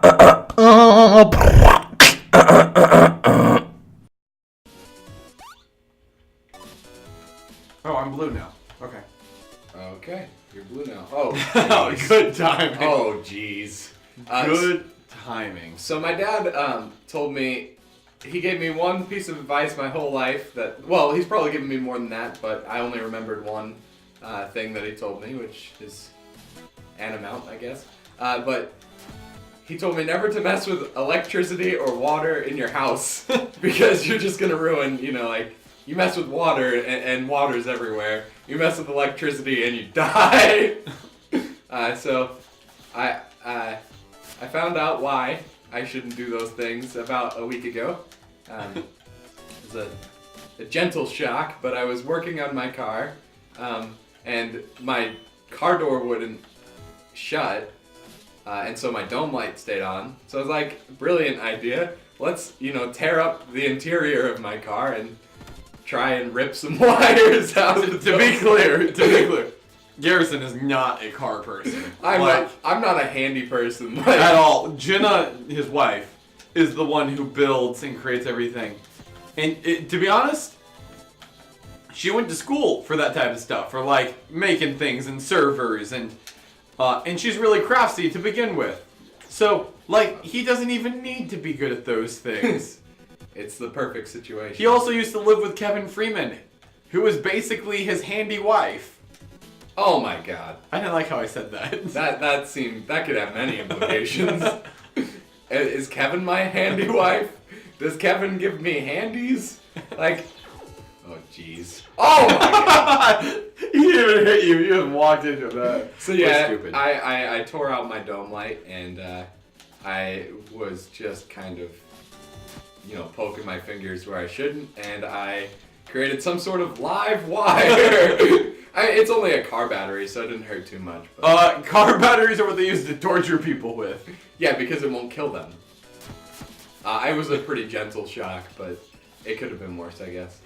Oh, I'm blue now. Okay. Okay, you're blue now. Oh, good timing. Oh, jeez. Good timing. So my dad told me, he gave me one piece of advice my whole life that, well, he's probably given me more than that, but I only remembered one thing that he told me, which is an amount, I guess. But he told me never to mess with electricity or water in your house because you're just gonna ruin, you know, like, you mess with water and water's everywhere. You mess with electricity and you die. So I found out why I shouldn't do those things about a week ago. It was a gentle shock, but I was working on my car, and my car door wouldn't shut, and so my dome light stayed on. So I was like, brilliant idea. Let's, you know, tear up the interior of my car and try and rip some wires out. To be clear, Garrison is not a car person. I'm not a handy person. Like, at all. Jenna, his wife, is the one who builds and creates everything. And to be honest, she went to school for that type of stuff, for like making things and servers, and she's really crafty to begin with. So, like, he doesn't even need to be good at those things. It's the perfect situation. He also used to live with Kevin Freeman, who was basically his handy wife. Oh my god. I didn't like how I said that. That could have many implications. Is Kevin my handy wife? Does Kevin give me handies? Like, oh jeez. Oh my god. He didn't even hit you. You just walked into that. So yeah, I tore out my dome light, and I was just kind of, you know, poking my fingers where I shouldn't, and I created some sort of live wire. It's only a car battery, so it didn't hurt too much. But. Car batteries are what they use to torture people with. Yeah, because it won't kill them. It was a pretty gentle shock, but it could have been worse, I guess.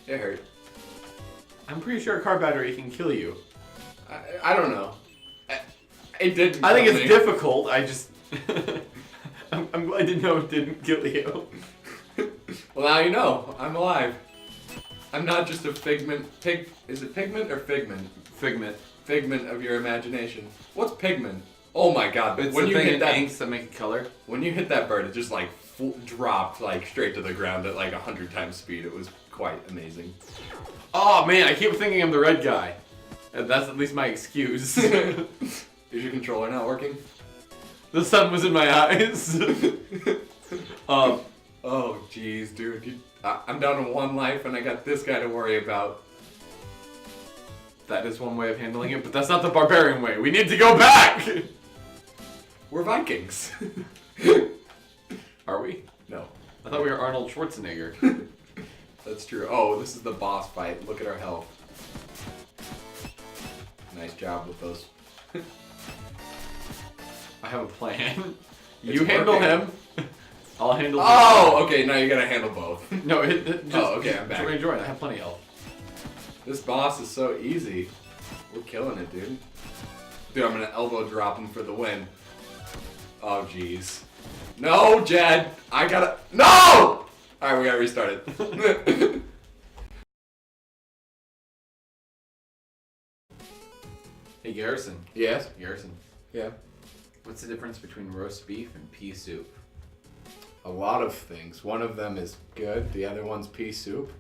It hurt. I'm pretty sure a car battery can kill you. I don't know. It didn't. I think it's difficult. I just. I'm glad to know it didn't kill you. Well, now you know. I'm alive. I'm not just a figment. Is it pigment or figment? Figment. Figment of your imagination. What's pigment? Oh my god! It's when the you thing hit in that inks that make a color. When you hit that bird, it just like dropped like straight to the ground at like 100 times speed. It was quite amazing. Oh man, I keep thinking I'm the red guy. And that's at least my excuse. Is your controller not working? The sun was in my eyes. Oh jeez, dude. I'm down to one life and I got this guy to worry about. That is one way of handling it, but that's not the barbarian way. We need to go back! We're Vikings. Are we? No. I thought we were Arnold Schwarzenegger. That's true. Oh, this is the boss fight. Look at our health. Nice job with those. I have a plan. It's You handle working. him. I'll handle Oh, okay, now you gotta handle both. No, just, okay, I'm back. Join. I have plenty of health. This boss is so easy. We're killing it, dude. Dude, I'm gonna elbow drop him for the win. Oh, jeez. No, Jed! I gotta... No! Alright, we gotta restart it. Hey, Garrison. Yes? Garrison. Yeah. What's the difference between roast beef and pea soup? A lot of things. One of them is good, the other one's pea soup.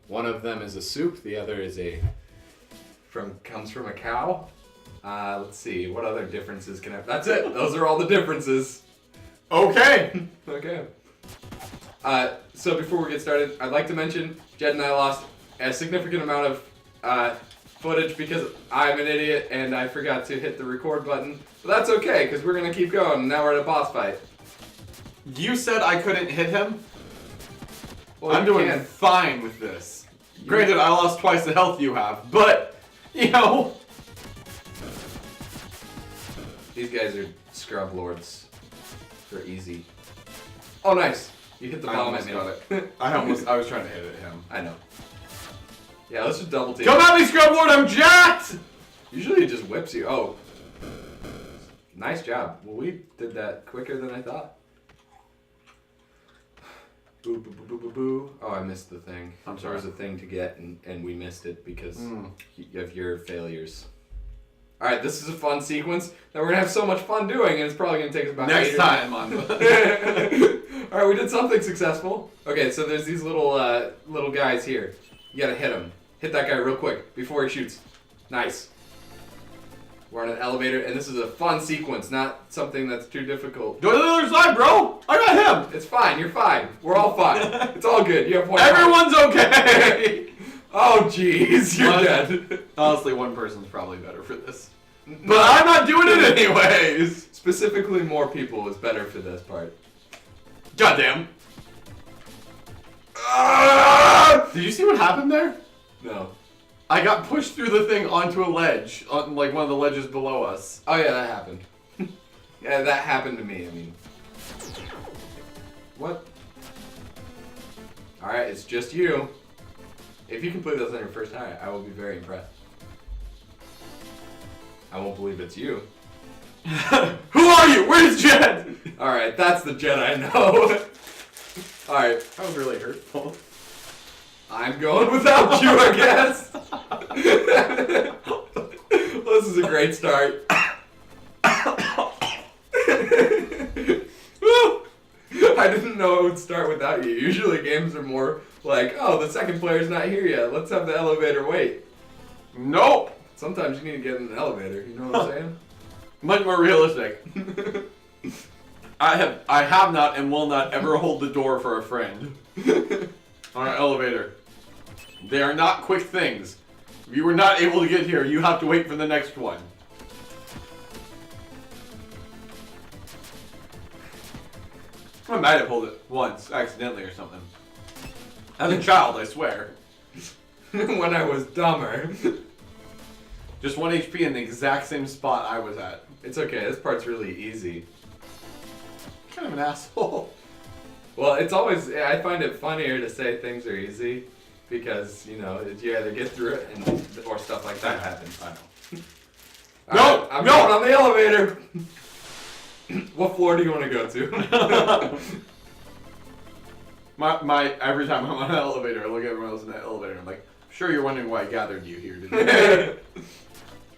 One of them is a soup, the other is comes from a cow. Let's see, what other differences can I... That's it! Those are all the differences. Okay! Okay. So before we get started, I'd like to mention Jed and I lost a significant amount of footage because I'm an idiot and I forgot to hit the record button. But that's okay, because we're gonna keep going. Now we're at a boss fight. You said I couldn't hit him? Well, I'm doing fine with this. Granted, I lost twice the health you have, but, you know... These guys are scrub lords. They're easy. Oh, nice. You hit the bomb at me. I was trying to hit at him. I know. Yeah, let's just double team. Come at me, scrub lord, I'm jacked! Usually it just whips you. Oh. Nice job. Well, we did that quicker than I thought. Boo, boo, boo, boo, boo, boo. Oh, I missed the thing. I'm There was sorry. a thing to get, and we missed it because of your failures. All right, this is a fun sequence that we're going to have so much fun doing, and it's probably going to take us about Next 8 or time on the... All right, we did something successful. Okay, so there's these little guys here. You got to hit them. Hit that guy real quick before he shoots. Nice. We're on an elevator, and this is a fun sequence, not something that's too difficult. Go to the other side, bro! I got him! It's fine, you're fine. We're all fine. It's all good. You have one. Everyone's okay! Oh, jeez, you're dead. Honestly, one person's probably better for this. But I'm not doing it anyways! Specifically, more people is better for this part. Goddamn. Did you see what happened there? No. I got pushed through the thing onto a ledge, on like one of the ledges below us. Oh, yeah, that happened. Yeah, that happened to me, I mean. What? Alright, it's just you. If you complete this on your first try, I will be very impressed. I won't believe it's you. Who are you? Where's Jed? Alright, that's the Jed I know. Alright, That was really hurtful. I'm going without you, I guess. Well, this is a great start. I didn't know it would start without you. Usually games are more like, oh, the second player's not here yet. Let's have the elevator wait. Nope. Sometimes you need to get in an elevator. You know what I'm saying? Much more realistic. I have not and will not ever hold the door for a friend. On an elevator. They are not quick things. If you were not able to get here, you have to wait for the next one. I might have pulled it once, accidentally or something. As a child, I swear. When I was dumber. Just 1 HP in the exact same spot I was at. It's okay, this part's really easy. Kind of an asshole. Well, it's always, I find it funnier to say things are easy because, you know, you either get through it or stuff like that happens. I know. Alright, I'm going on the elevator. What floor do you want to go to? my every time I'm on an elevator, I look at everyone else in that elevator and I'm like, sure you're wondering why I gathered you here today.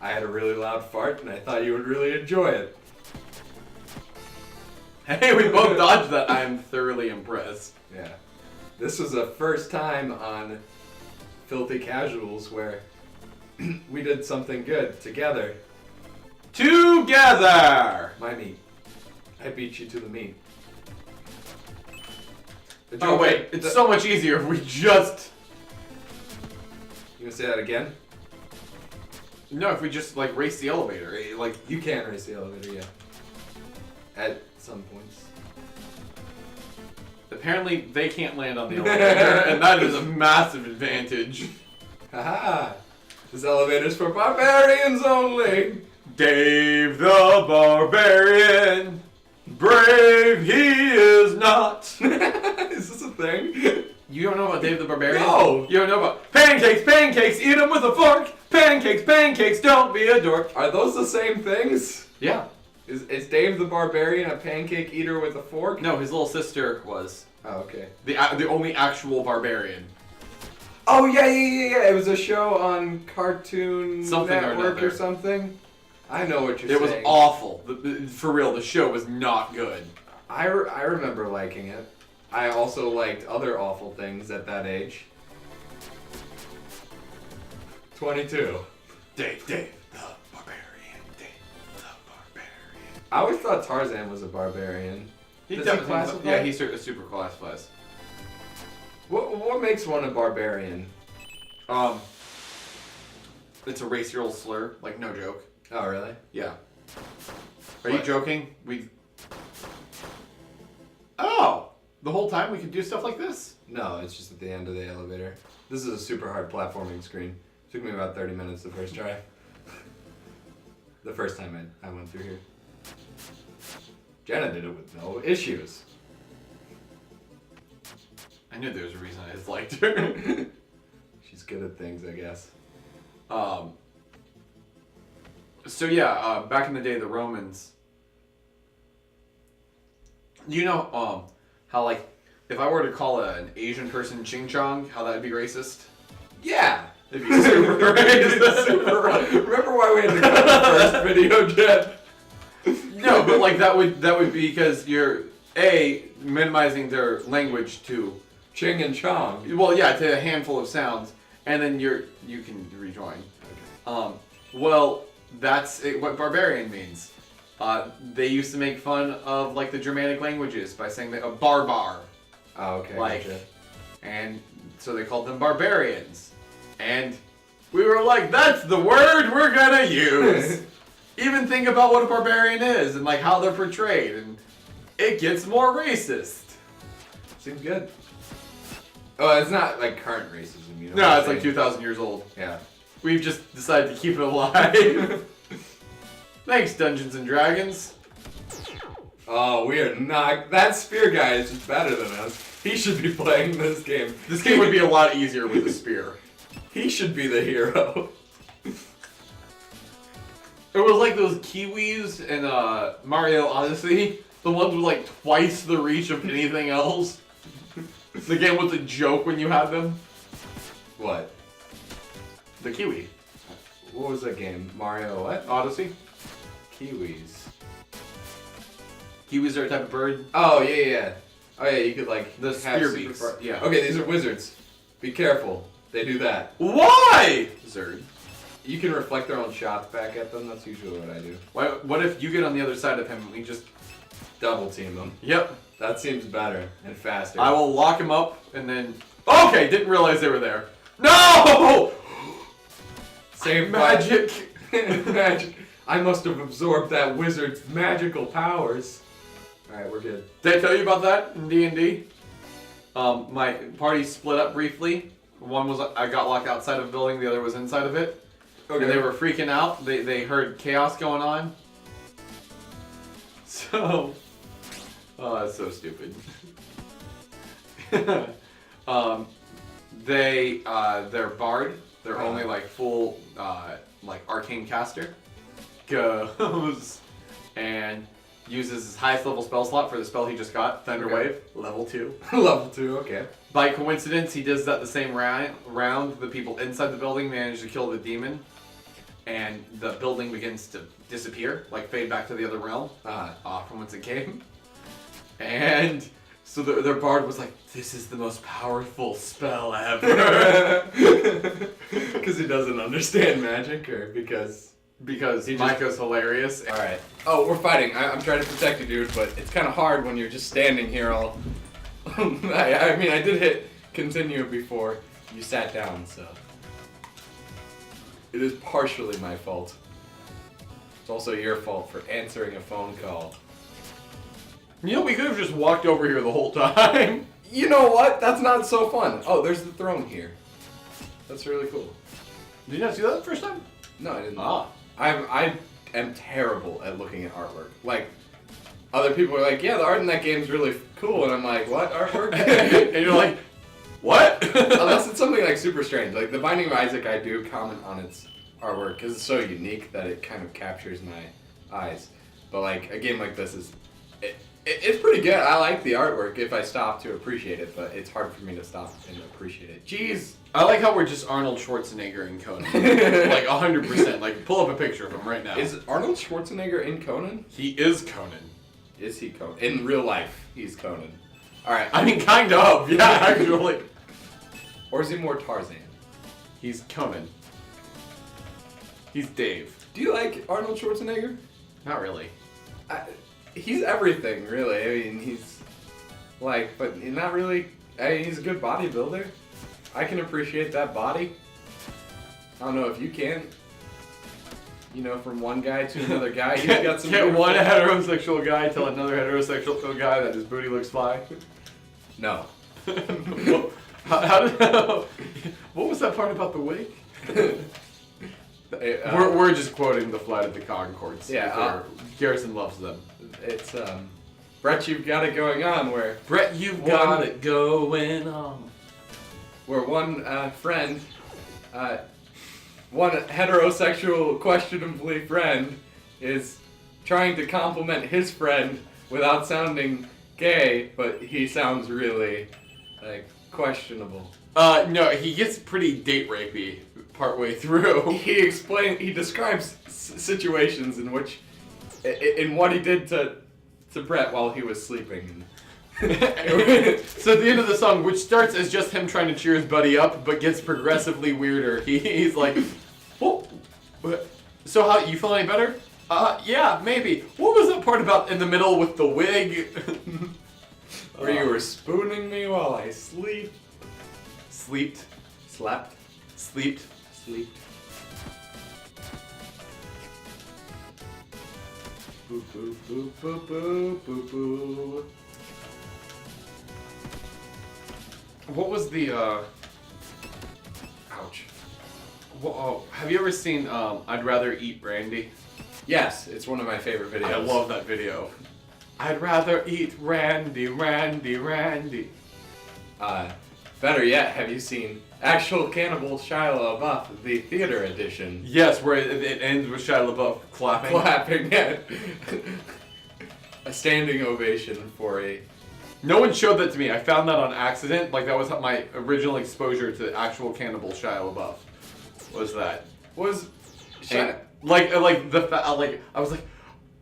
I had a really loud fart and I thought you would really enjoy it. Hey, we both dodged that. I'm thoroughly impressed. Yeah. This was the first time on Filthy Casuals where we did something good together. Together! My meat. I beat you to the meat. Oh wait, it's so much easier if we just... You gonna say that again? No, if we just like race the elevator. Like, You can race the elevator, yeah. At some points. apparently they can't land on the elevator, and that is a massive advantage. Haha! This elevator's for barbarians only! Dave the Barbarian, brave he is not. Is this a thing? You don't know about Dave the Barbarian? No. You don't know about pancakes, eat them with a fork. Pancakes, don't be a dork. Are those the same things? Yeah. Is Dave the Barbarian a pancake eater with a fork? No, his little sister was Oh, okay. the only actual barbarian. Oh, yeah. It was a show on Cartoon Something or Network another. or something. I know what you're It was saying. awful. For real, the show was not good. I remember liking it. I also liked other awful things at that age. 22. Dave the Barbarian, Dave the Barbarian. I always thought Tarzan was a barbarian. He Does he definitely classify? Yeah, he's super classifies. What makes one a barbarian? It's a racial slur, like no joke. Oh, really? Yeah. Are you What? joking? Oh! The whole time we could do stuff like this? No, it's just at the end of the elevator. This is a super hard platforming screen. Took me about 30 minutes the first try. The first time I went through here. Jenna did it with no issues. I knew there was a reason I disliked her. She's good at things, I guess. So yeah, back in the day, the Romans You know, how like if I were to call an Asian person ching chong, how that'd be racist? Yeah. It'd be super racist. Super right. Remember why we had to cut the first video, Jed? No, but like that would be because you're minimizing their language to Ching and chong. well, yeah, to a handful of sounds, and then you can rejoin. Well, that's what barbarian means. They used to make fun of like the Germanic languages by saying that barbar. Oh, okay. Like, gotcha. and so they called them barbarians. And we were like, that's the word we're gonna use. Even think about what a barbarian is and like how they're portrayed, and it gets more racist. Seems good. Oh, it's not like current racism, you know? No, it's like 2,000 years old. Yeah. We've just decided to keep it alive. Thanks, Dungeons and Dragons. Oh, we are not. That spear guy is just better than us. He should be playing this game. This game would be a lot easier with a spear. He should be the hero. It was like those Kiwis in Mario Odyssey. The ones with like twice the reach of anything else. The game was a joke when you had them. What? The Kiwi. What was that game? Mario what? Odyssey. Kiwis. Kiwis are a type of bird. Oh, yeah. Oh, yeah, you could like... The have spear super beaks. far- Yeah. Okay, these are wizards. Be careful. They do that. Why? Zerd. You can reflect their own shots back at them. That's usually what I do. What if you get on the other side of him and we just... Double team them. Yep. That seems better and faster. I will lock him up and then... Okay, didn't realize they were there. No! Same Magic. Magic. I must have absorbed that wizard's magical powers. Alright, we're good. Did I tell you about that in D&D? My party split up briefly. One was I got locked outside of a building, the other was inside of it. Okay. And they were freaking out. They heard chaos going on. So... Oh, that's so stupid. They're bard. They're only like full, like arcane caster. Goes and uses his highest level spell slot for the spell he just got, Thunder Okay. Wave, level 2. Level 2, okay. By coincidence, he does that the same round. The people inside the building manage to kill the demon, and the building begins to disappear, like fade back to the other realm, from whence it came. And so their bard was like, "This is the most powerful spell ever," Because he doesn't understand magic, or because because Micah's hilarious. All right. Oh, we're fighting. I'm trying to protect you, dude, but it's kind of hard when you're just standing here all. I mean, I did hit continue before you sat down, so it is partially my fault. It's also your fault for answering a phone call. You know, we could have just walked over here the whole time. You know what? That's not so fun. Oh, there's the throne here. That's really cool. Did you not see that the first time? No, I didn't. Ah. I am terrible at looking at artwork. Like, other people are like, yeah, the art in that game's really cool, and I'm like, what artwork? And you're like, what? Unless it's something like super strange. Like The Binding of Isaac, I do comment on its artwork because it's so unique that it kind of captures my eyes. But like a game like this is, it's pretty good. I like the artwork if I stop to appreciate it, but it's hard for me to stop and appreciate it. Jeez. I like how we're just Arnold Schwarzenegger in Conan. Like 100%. Like, pull up a picture of him right now. Is Arnold Schwarzenegger in Conan? He is Conan. Is he Conan? In real life, he's Conan. Alright. I mean, kind of. Yeah, actually. Or is he more Tarzan? He's Conan. He's Dave. Do you like Arnold Schwarzenegger? Not really. He's everything, really. I mean, he's like, but not really. I mean, he's a good bodybuilder. I can appreciate that body. I don't know if you can. You know, from one guy to another guy, he's got some. Can't one heterosexual guy tell another heterosexual guy that his booty looks fly? No. How did? What was that part about the wig? We're just quoting the Flight of the Conchords. Yeah, Garrison loves them. It's Brett, you've got it going on. Where Brett, you've got it going on. Where one friend, one heterosexual questionably friend, is trying to compliment his friend without sounding gay, but he sounds really like questionable. No, he gets pretty date rapey partway through. He describes situations in which, in what he did to Brett while he was sleeping. So at the end of the song, which starts as just him trying to cheer his buddy up, but gets progressively weirder. He's like, "Oh, so how you feel any better? Yeah, maybe. What was that part about in the middle with the wig? Where you were spooning me while I slept. Slept. Slept. Boo boo boo boo boo boo boo. What was the Ouch. Whoa, have you ever seen I'd Rather Eat Randy? Yes, it's one of my favorite videos. I love that video. I'd rather eat Randy. Better yet, have you seen Actual Cannibal Shia LaBeouf, the theater edition? Yes, where it ends with Shia LaBeouf clapping. Clapping, yeah. A standing ovation for a... No one showed that to me. I found that on accident. Like, that was my original exposure to actual Cannibal Shia LaBeouf. Was that? Was... And, I was like,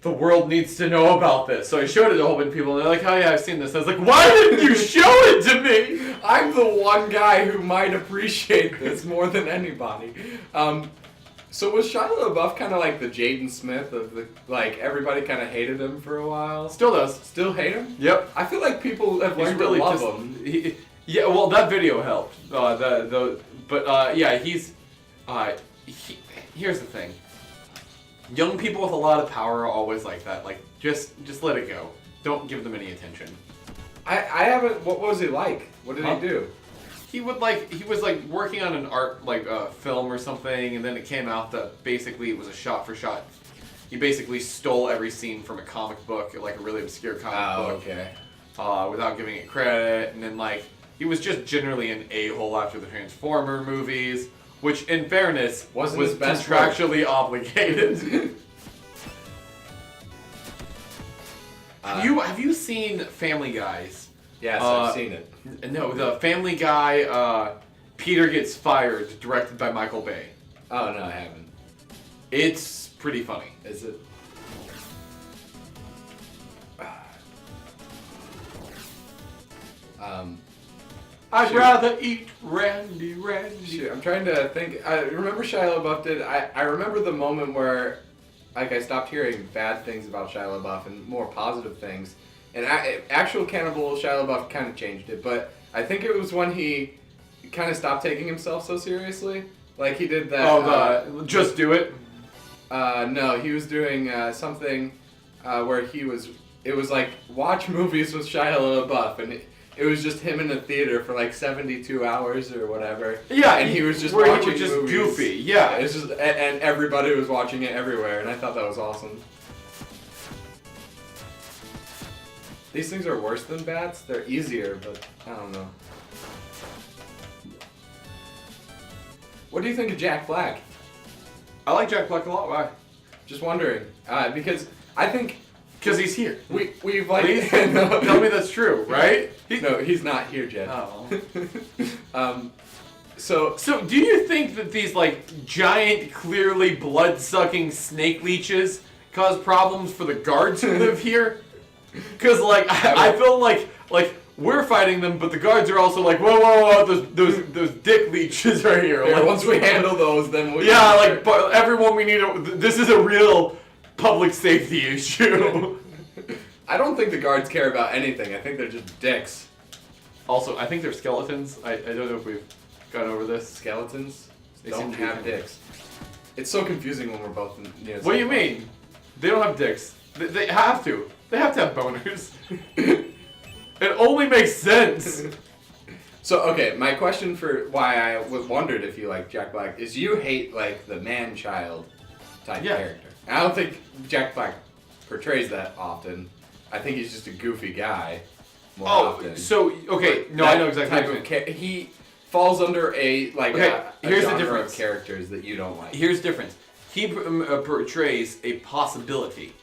the world needs to know about this. So I showed it to a whole bunch of people, and they're like, oh yeah, I've seen this. I was like, why didn't you show it to me? I'm the one guy who might appreciate this more than anybody. So was Shia LaBeouf kind of like the Jaden Smith of the, like, everybody kind of hated him for a while? Still does. Still hate him? Yep. I feel like people have learned to love him. Yeah, well, that video helped. Here's the thing. Young people with a lot of power are always like that. Like, just let it go. Don't give them any attention. I haven't. What was he like? What did he do? He was working on an art film or something, and then it came out that basically it was a shot for shot. He basically stole every scene from a comic book, like a really obscure comic book. Okay. Without giving it credit, and then he was just generally an a-hole after the Transformer movies. Which, in fairness, was contractually obligated. Have you seen Family Guys? Yes, I've seen it. No, the Family Guy, Peter Gets Fired, directed by Michael Bay. Oh, no, I haven't. It's pretty funny. Is it? I'd rather eat Randy. Shoot, I'm trying to think. I remember Shia LaBeouf did. I remember the moment where, I stopped hearing bad things about Shia LaBeouf and more positive things. And actual Cannibal Shia LaBeouf kind of changed it, but I think it was when he kind of stopped taking himself so seriously. Like he did that. Just Do It. No, he was doing something where it was like watch movies with Shia LaBeouf, and it was just him in a theater for 72 hours or whatever. Yeah, and he was just where watching he was just movies. goofy. Yeah, it's just and everybody was watching it everywhere, and I thought that was awesome. These things are worse than bats. They're easier, but I don't know. What do you think of Jack Black? I like Jack Black a lot. Why? Just wondering, because I think. Because he's here. We've Please tell me that's true, right? No, he's not here, Jed. Oh. So do you think that these giant, clearly blood-sucking snake leeches cause problems for the guards who live here? Because I feel like we're fighting them, but the guards are also like, whoa, those dick leeches are here. Yeah, once we handle those, then we. Yeah, everyone we need. This is a real public safety issue. I don't think the guards care about anything. I think they're just dicks. Also, I think they're skeletons. I don't know if we've gone over this. Skeletons They don't seem to have be- dicks. It's so confusing when we're both in. What do you mean? They don't have dicks. They have to. They have to have boners. It only makes sense. So, okay, my question for why I wondered if you like Jack Black is you hate the man-child type character. I don't think Jack Black portrays that often. I think he's just a goofy guy more often. No, I know exactly what you mean. He falls under a here's the genre difference. of characters that you don't like. Here's the difference. He portrays a possibility.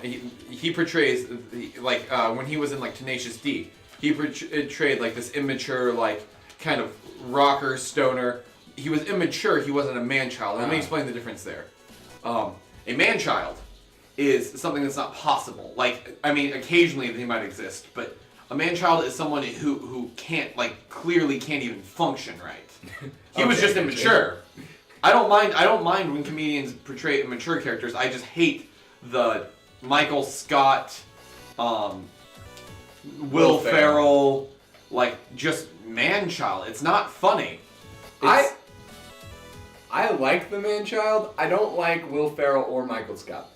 He portrays when he was in like Tenacious D, he portrayed like this immature, like kind of rocker stoner. He was immature. He wasn't a man-child. Let me explain the difference there. A man-child is something that's not possible. Like, I mean, occasionally they might exist, but a man-child is someone who can't, like, clearly can't even function right. He was just immature. I don't mind when comedians portray immature characters. I just hate the Michael Scott, Will Ferrell, like, just man-child. It's not funny. I like the man-child. I don't like Will Ferrell or Michael Scott.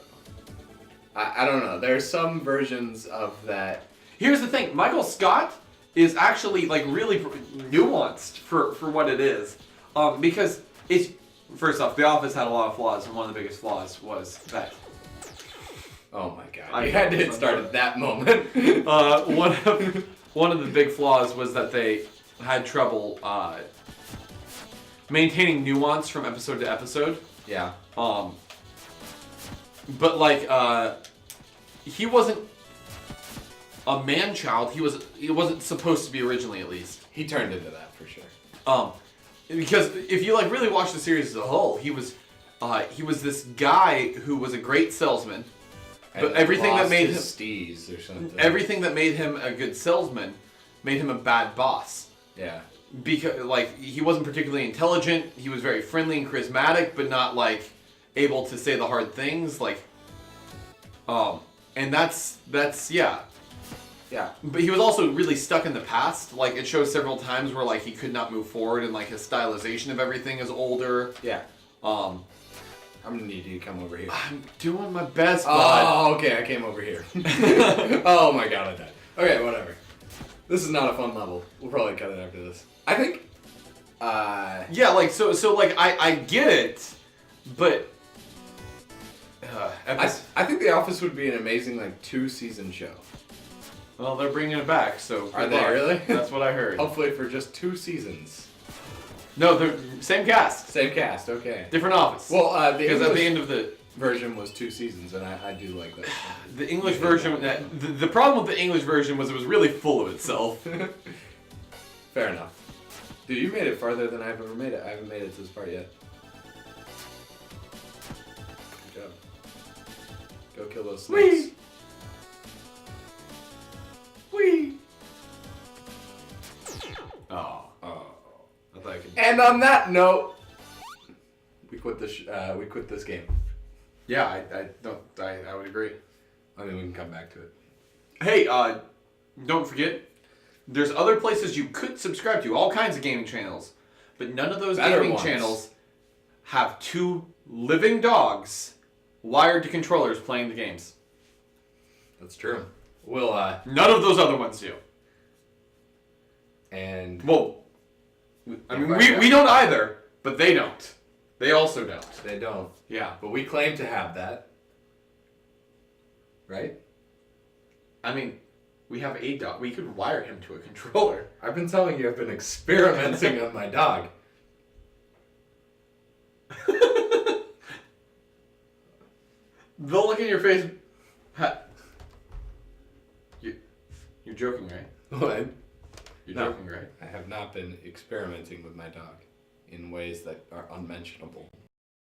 I don't know. There's some versions of that. Here's the thing. Michael Scott is actually like really nuanced for what it is. Because it's, first off, The Office had a lot of flaws, and one of the biggest flaws was that. Oh my god. You had to hit start at that moment. One of the big flaws was that they had trouble maintaining nuance from episode to episode. Yeah. But like he wasn't a man-child. He wasn't supposed to be originally, at least. He turned into that for sure. Because if you like really watch the series as a whole, he was this guy who was a great salesman, but everything that made him steez or something. Everything that made him a good salesman made him a bad boss. Yeah. Because like he wasn't particularly intelligent. He was very friendly and charismatic, but not like able to say the hard things. Like, and that's yeah. Yeah. But he was also really stuck in the past. Like, it shows several times where, like, he could not move forward and, like, his stylization of everything is older. Yeah. I'm gonna need you to come over here. I'm doing my best, bud. Oh, okay, I came over here. Oh my god, I died. Okay, whatever. This is not a fun level. We'll probably cut it after this. I think, Yeah, like, so like, I get it, but... I think The Office would be an amazing, like, 2-season show. Well, they're bringing it back, so... Are they really? That's what I heard. Hopefully for just 2 seasons. No, they're same cast. Same cast, okay. Different office. Well, because at the end of the... version was 2 seasons, and I do like that. The English version... The problem with the English version was it was really full of itself. Fair enough. Dude, you made it farther than I've ever made it. I haven't made it to this part yet. Good job. Go kill those snakes. Whee! Whee! Oh. I thought I could... And on that note, we quit this game. Yeah, I would agree. I mean, we can come back to it. Hey, don't forget, there's other places you could subscribe to, all kinds of gaming channels, but none of those gaming channels have 2 living dogs wired to controllers playing the games. That's true. We'll, None of those other ones do. And... Well, I mean, we don't either, but they don't. They also don't. They don't. Yeah. But we claim to have that. Right? I mean, we have a dog. We could wire him to a controller. I've been telling you I've been experimenting on my dog. The look in your face... You're joking, right? What? You're joking, right? I have not been experimenting with my dog in ways that are unmentionable.